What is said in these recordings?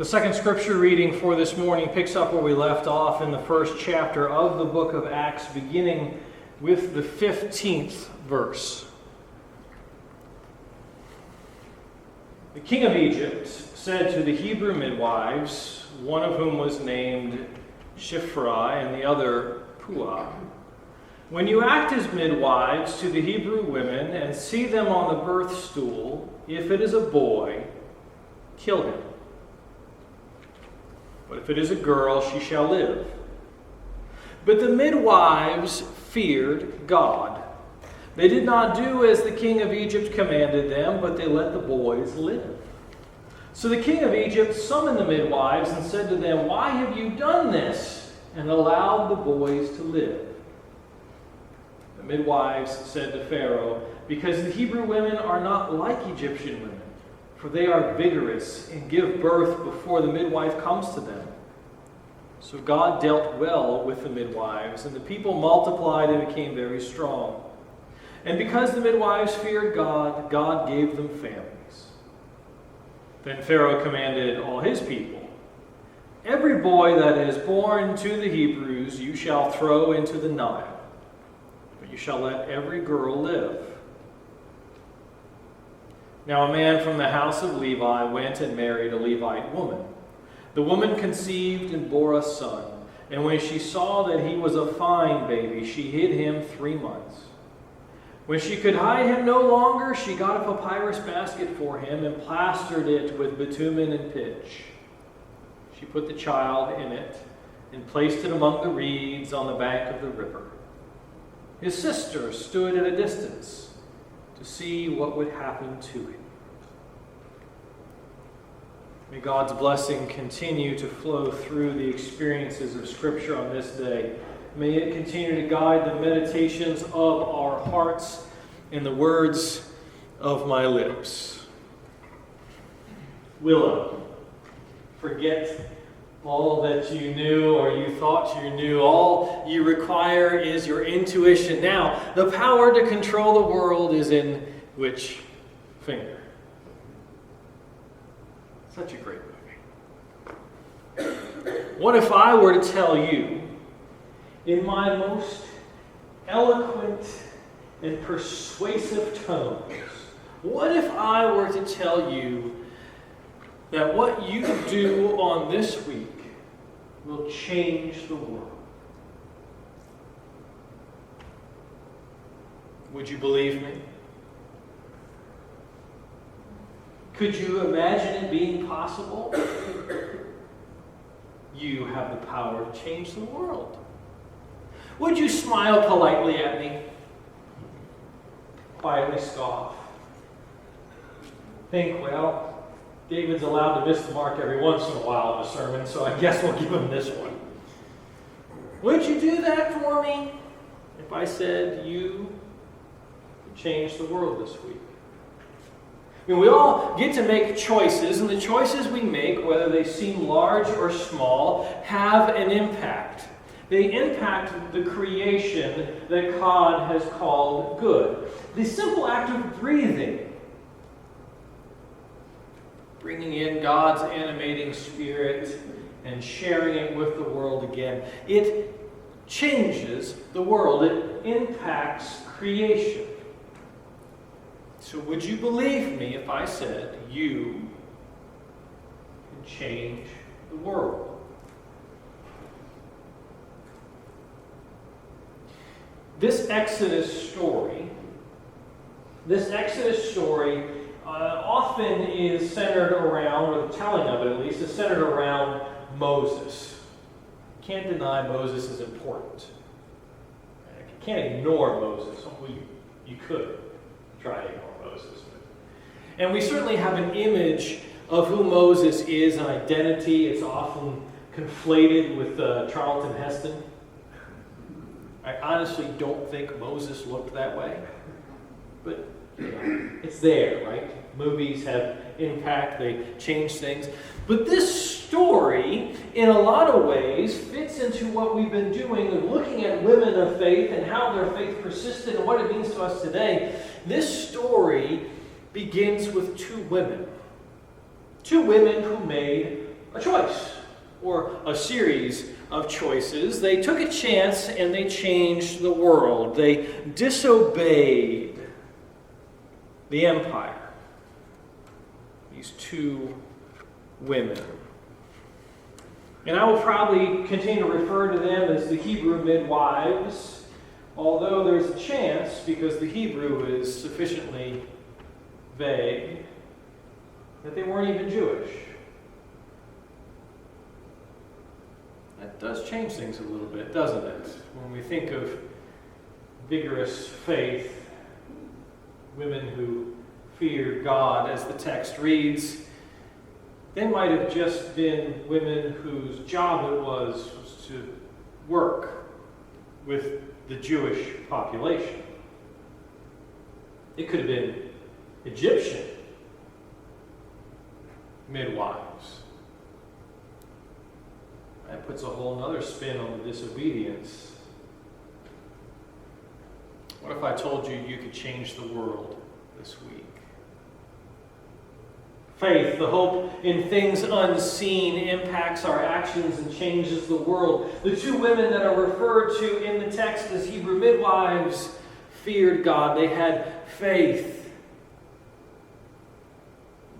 The second scripture reading for this morning picks up where we left off in the first chapter of the book of Acts, beginning with the 15th verse. The king of Egypt said to the Hebrew midwives, one of whom was named Shiphrah and the other Puah, "When you act as midwives to the Hebrew women and see them on the birth stool, if it is a boy, kill him. But if it is a girl, she shall live." But the midwives feared God. They did not do as the king of Egypt commanded them, but they let the boys live. So the king of Egypt summoned the midwives and said to them, "Why have you done this and allowed the boys to live?" The midwives said to Pharaoh, "Because the Hebrew women are not like Egyptian women, for they are vigorous and give birth before the midwife comes to them." So God dealt well with the midwives, and the people multiplied and became very strong. And because the midwives feared God, God gave them families. Then Pharaoh commanded all his people, "Every boy that is born to the Hebrews you shall throw into the Nile, but you shall let every girl live." Now a man from the house of Levi went and married a Levite woman. The woman conceived and bore a son, and when she saw that he was a fine baby, she hid him 3 months. When she could hide him no longer, she got a papyrus basket for him and plastered it with bitumen and pitch. She put the child in it and placed it among the reeds on the bank of the river. His sister stood at a distance to see what would happen to him. May God's blessing continue to flow through the experiences of Scripture on this day. May it continue to guide the meditations of our hearts and the words of my lips. Willow, forget all that you knew or you thought you knew. All you require is your intuition. Now, the power to control the world is in which finger? Such a great movie. What if I were to tell you, in my most eloquent and persuasive tones, what if I were to tell you that what you do on this week will change the world? Would you believe me? Could you imagine it being possible? You have the power to change the world. Would you smile politely at me? Quietly scoff. Think, well, David's allowed to miss the mark every once in a while in a sermon, so I guess we'll give him this one. Would you do that for me if I said you could change the world this week? I mean, we all get to make choices, and the choices we make, whether they seem large or small, have an impact. They impact the creation that God has called good. The simple act of breathing, bringing in God's animating spirit and sharing it with the world again, it changes the world. It impacts creation. So would you believe me if I said you can change the world? This Exodus story often is centered around, or the telling of it at least, is centered around Moses. You can't deny Moses is important. You can't ignore Moses. Well, you could try to ignore Moses. And we certainly have an image of who Moses is, an identity. It's often conflated with Charlton Heston. I honestly don't think Moses looked that way. But it's there, right? Movies have impact, they change things. But this story, in a lot of ways, fits into what we've been doing of looking at women of faith and how their faith persisted and what it means to us today. This story begins with two women who made a choice or a series of choices. They took a chance and they changed the world. They disobeyed the empire. These two women. And I will probably continue to refer to them as the Hebrew midwives, although there's a chance, because the Hebrew is sufficiently vague, that they weren't even Jewish. That does change things a little bit, doesn't it? When we think of vigorous faith, women who feared God, as the text reads, they might have just been women whose job it was to work with the Jewish population. It could have been Egyptian midwives. That puts a whole other spin on the disobedience. What if I told you you could change the world this week? Faith, the hope in things unseen, impacts our actions and changes the world. The two women that are referred to in the text as Hebrew midwives feared God. They had faith.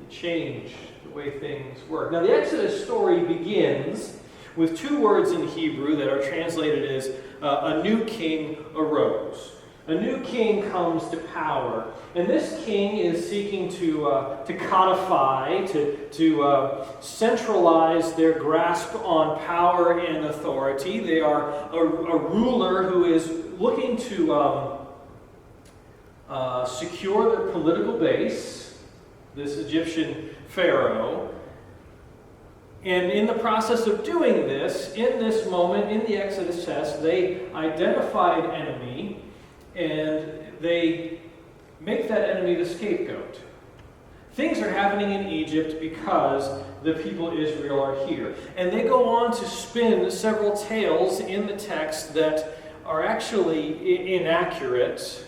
They changed the way things work. Now, the Exodus story begins with two words in Hebrew that are translated as a new king arose. A new king comes to power, and this king is seeking to codify, to centralize their grasp on power and authority. They are a ruler who is looking to secure their political base, this Egyptian pharaoh. And in the process of doing this, in this moment, in the Exodus text, they identify an enemy, and they make that enemy the scapegoat. Things are happening in Egypt because the people of Israel are here. And they go on to spin several tales in the text that are actually inaccurate,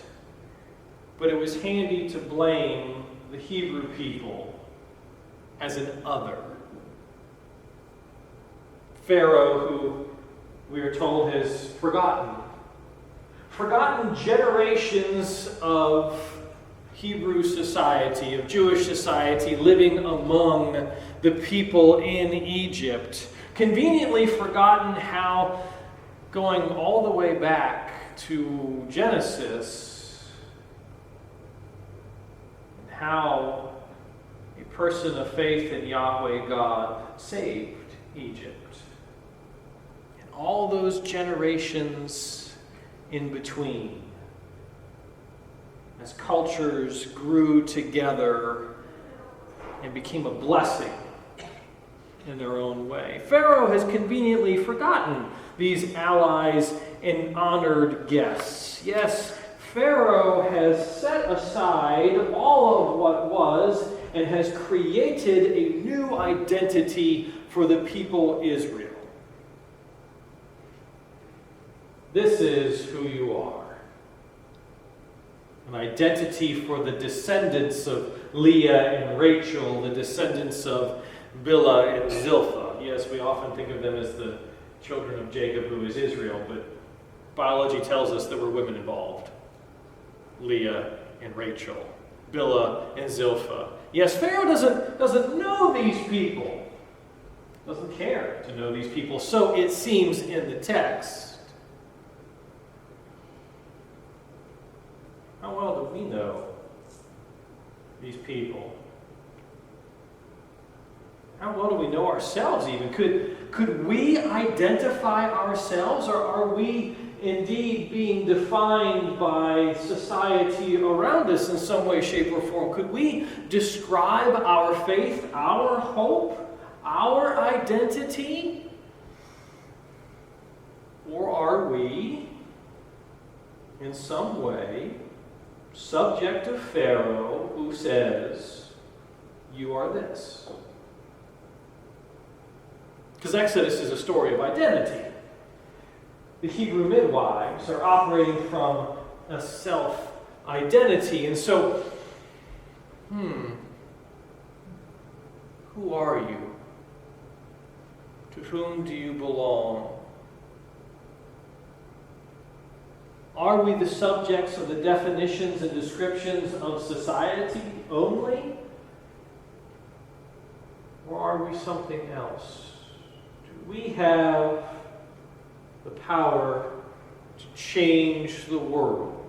but it was handy to blame the Hebrew people as an other. Pharaoh, who we are told has forgotten generations of Hebrew society, of Jewish society, living among the people in Egypt. Conveniently forgotten how, going all the way back to Genesis, and how a person of faith in Yahweh God saved Egypt. And all those generations in between, as cultures grew together and became a blessing in their own way. Pharaoh has conveniently forgotten these allies and honored guests. Yes, Pharaoh has set aside all of what was and has created a new identity for the people Israel. This is who you are. An identity for the descendants of Leah and Rachel, the descendants of Bilhah and Zilpah. Yes, we often think of them as the children of Jacob, who is Israel, but biology tells us there were women involved. Leah and Rachel, Bilhah and Zilpah. Yes, Pharaoh doesn't know these people. Doesn't care to know these people, so it seems in the text. How well do we know these people? How well do we know ourselves even? Could we identify ourselves, or are we indeed being defined by society around us in some way, shape, or form? Could we describe our faith, our hope, our identity? Or are we, in some way, subject to Pharaoh, who says, you are this? Because Exodus is a story of identity. The Hebrew midwives are operating from a self-identity. And so, who are you? To whom do you belong? Are we the subjects of the definitions and descriptions of society only? Or are we something else? Do we have the power to change the world,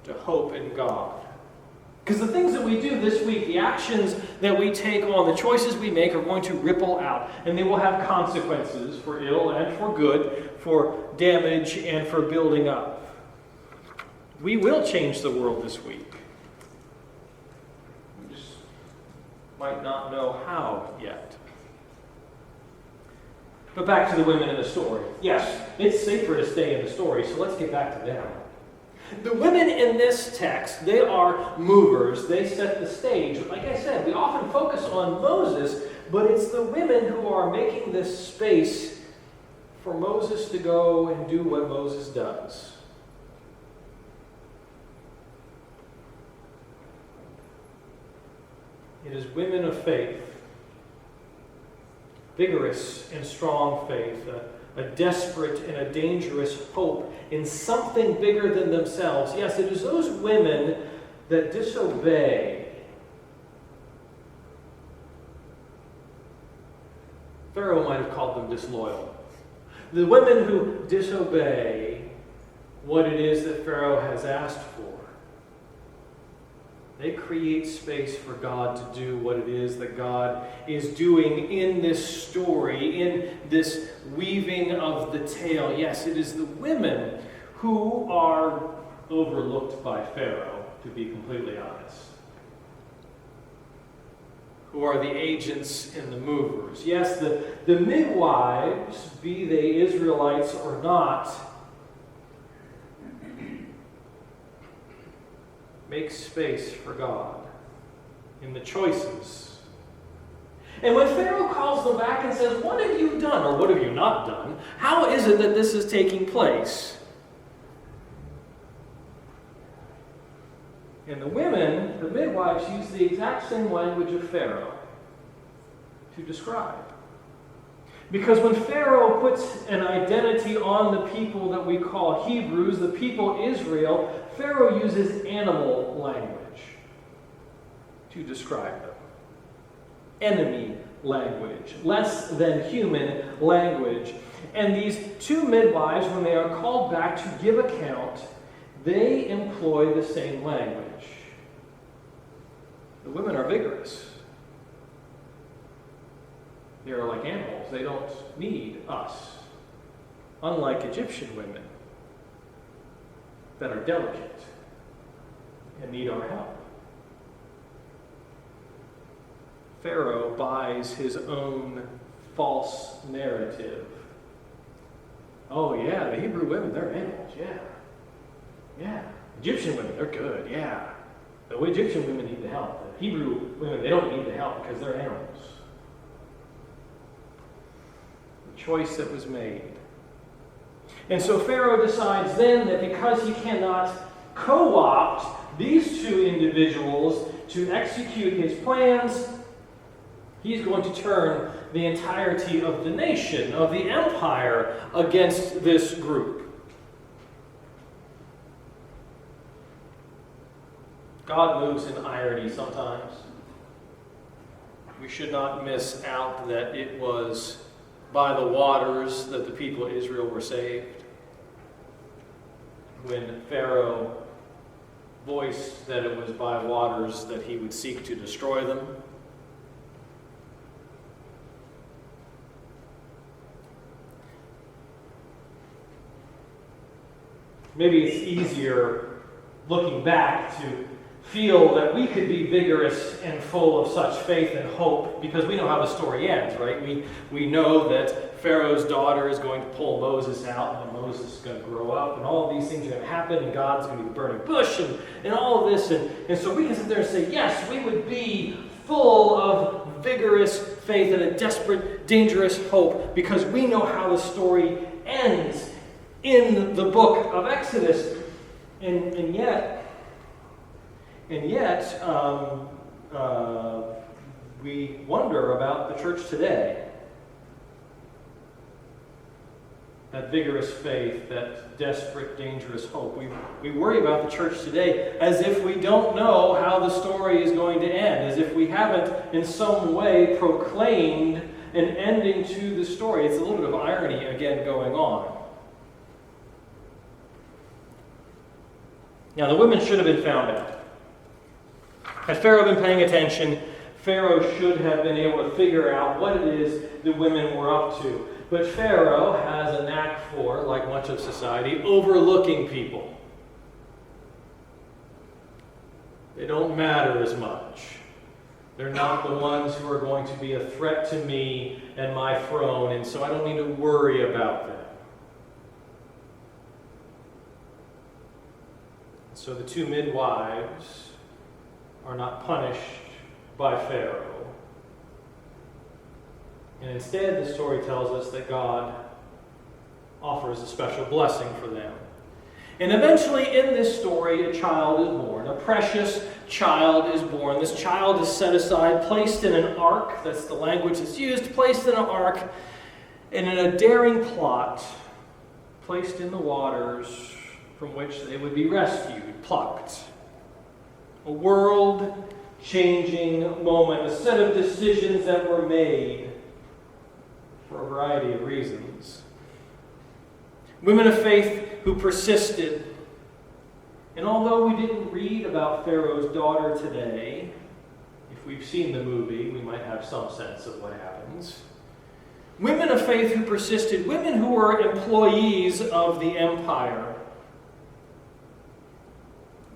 to hope in God? Because the things that we do this week, the actions that we take on, the choices we make are going to ripple out, and they will have consequences for ill and for good, for damage and for building up. We will change the world this week. We just might not know how yet. But back to the women in the story. Yes, it's safer to stay in the story, so let's get back to them. The women in this text, they are movers. They set the stage. Like I said, we often focus on Moses, but it's the women who are making this space for Moses to go and do what Moses does. It is women of faith, vigorous and strong faith, a desperate and a dangerous hope in something bigger than themselves. Yes, it is those women that disobey. Pharaoh might have called them disloyal. The women who disobey what it is that Pharaoh has asked for. They create space for God to do what it is that God is doing in this story, in this weaving of the tale. Yes, it is the women who are overlooked by Pharaoh, to be completely honest. Who are the agents and the movers. Yes, the midwives, be they Israelites or not, make space for God in the choices. And when Pharaoh calls them back and says, "What have you done?" or "What have you not done?" how is it that this is taking place? And the women, the midwives, use the exact same language of Pharaoh to describe. Because when Pharaoh puts an identity on the people that we call Hebrews, the people Israel, Pharaoh uses animal language to describe them. Enemy language, less than human language. And these two midwives, when they are called back to give account, they employ the same language. The women are vigorous. They are like animals. They don't need us. Unlike Egyptian women that are delicate and need our help. Pharaoh buys his own false narrative. Oh yeah, the Hebrew women, they're animals, yeah. Yeah. Egyptian women, they're good, yeah. The Egyptian women need the help. The Hebrew women, they don't need the help because they're animals. The choice that was made. And so Pharaoh decides then that because he cannot co-opt these two individuals to execute his plans, he's going to turn the entirety of the nation, of the empire, against this group. God moves in irony sometimes. We should not miss out that it was by the waters that the people of Israel were saved. When Pharaoh voiced that it was by waters that he would seek to destroy them. Maybe it's easier looking back to feel that we could be vigorous and full of such faith and hope because we know how the story ends, right? We know that Pharaoh's daughter is going to pull Moses out and Moses is going to grow up and all of these things are going to happen and God's going to be burning bush and all of this. And so we can sit there and say, yes, we would be full of vigorous faith and a desperate, dangerous hope because we know how the story ends in the book of Exodus. And yet, we wonder about the church today. That vigorous faith, that desperate, dangerous hope. We worry about the church today as if we don't know how the story is going to end, as if we haven't in some way proclaimed an ending to the story. It's a little bit of irony again going on. Now, the women should have been found out. Had Pharaoh been paying attention, Pharaoh should have been able to figure out what it is the women were up to. But Pharaoh has a knack for, like much of society, overlooking people. They don't matter as much. They're not the ones who are going to be a threat to me and my throne, and so I don't need to worry about them. So the two midwives are not punished by Pharaoh. And instead, the story tells us that God offers a special blessing for them. And eventually, in this story, a child is born. A precious child is born. This child is set aside, placed in an ark. That's the language that's used. Placed in an ark, and in a daring plot, placed in the waters from which they would be rescued, plucked. A world-changing moment, a set of decisions that were made for a variety of reasons. Women of faith who persisted. And although we didn't read about Pharaoh's daughter today, if we've seen the movie, we might have some sense of what happens. Women of faith who persisted, women who were employees of the empire.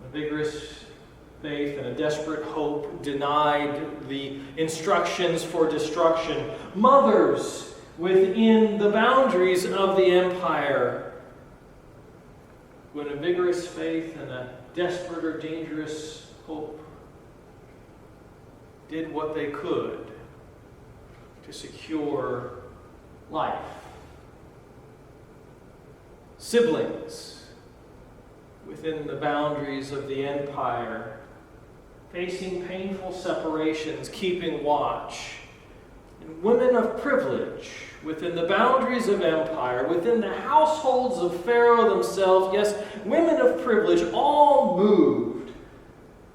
A vigorous faith and a desperate hope denied the instructions for destruction. Mothers within the boundaries of the empire, when a vigorous faith and a desperate or dangerous hope did what they could to secure life. Siblings within the boundaries of the empire, facing painful separations, keeping watch. And women of privilege within the boundaries of empire, within the households of Pharaoh themselves, yes, women of privilege, all moved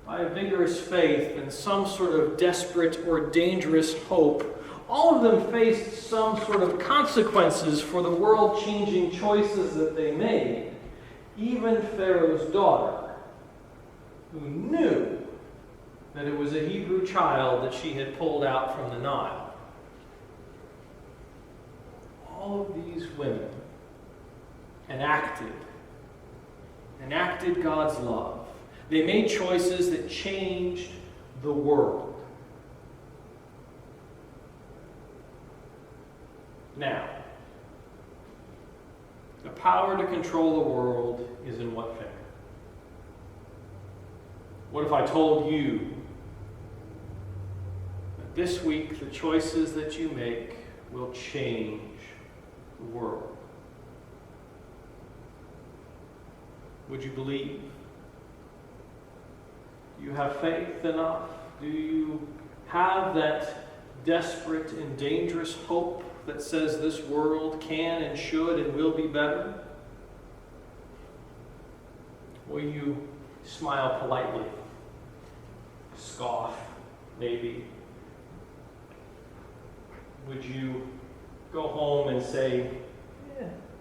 by a vigorous faith and some sort of desperate or dangerous hope. All of them faced some sort of consequences for the world-changing choices that they made. Even Pharaoh's daughter, who knew that it was a Hebrew child that she had pulled out from the Nile. All of these women enacted God's love. They made choices that changed the world. Now, the power to control the world is in what finger? What if I told you that this week the choices that you make will change the world? Would you believe? Do you have faith enough? Do you have that desperate and dangerous hope that says this world can and should and will be better? Will you smile politely, scoff, maybe? Would you go home and say,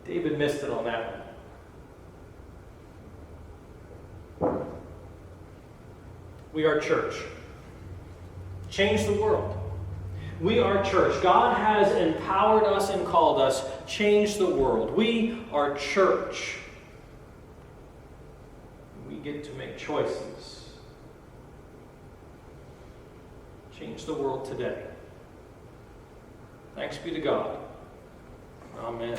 David missed it on that one? We are church. Change the world. We are church. God has empowered us and called us. Change the world. We are church. We get to make choices. Change the world today. Thanks be to God. Amen.